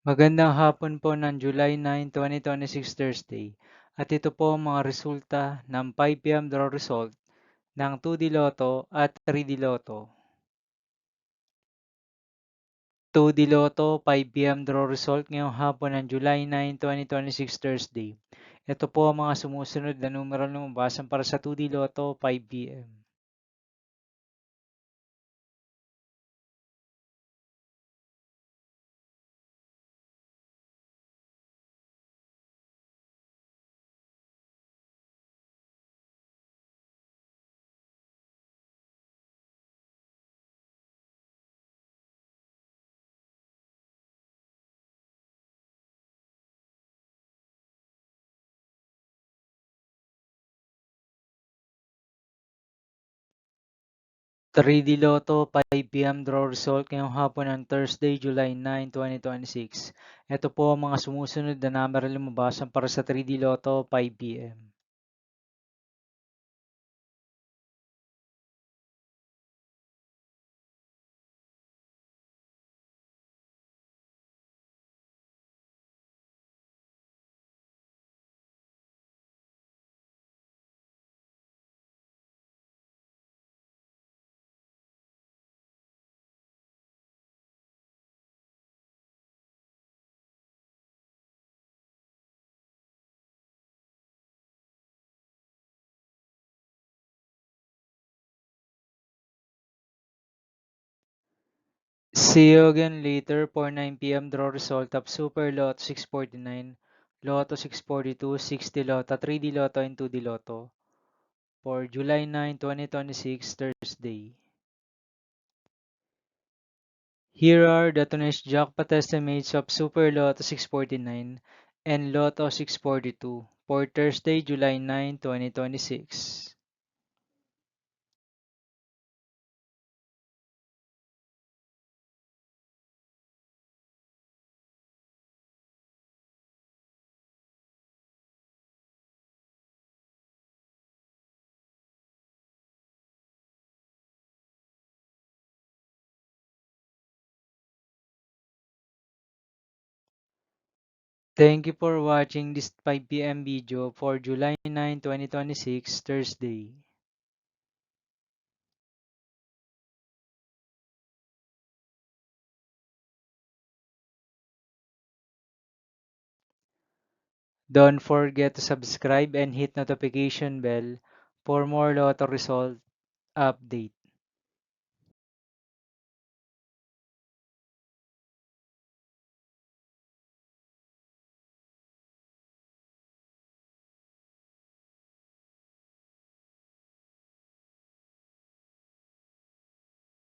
Magandang hapon po ng July 9, 2026 Thursday. At ito po ang mga resulta ng 5 p.m. draw result ng 2D Lotto at 3D Lotto. 2D Lotto 5 p.m. draw result ngayong hapon ng July 9, 2026 Thursday. Ito po ang mga sumusunod na numero na lumabasan para sa 2D Lotto 5 p.m. 3D Lotto 5 p.m. draw result ngayong hapon ng Thursday, July 9, 2026. Ito po ang mga sumusunod na numero na lumabasan para sa 3D Lotto 5 p.m. See you again later for 9 p.m. draw result of Super Lotto 649, Lotto 642, 60 Lotto, 3D Lotto, and 2D Lotto for July 9, 2026, Thursday. Here are the today's jackpot estimates of Super Lotto 649 and Lotto 642 for Thursday, July 9, 2026. Thank you for watching this 5 p.m. video for July 9, 2026, Thursday. Don't forget to subscribe and hit notification bell for more Lotto result update.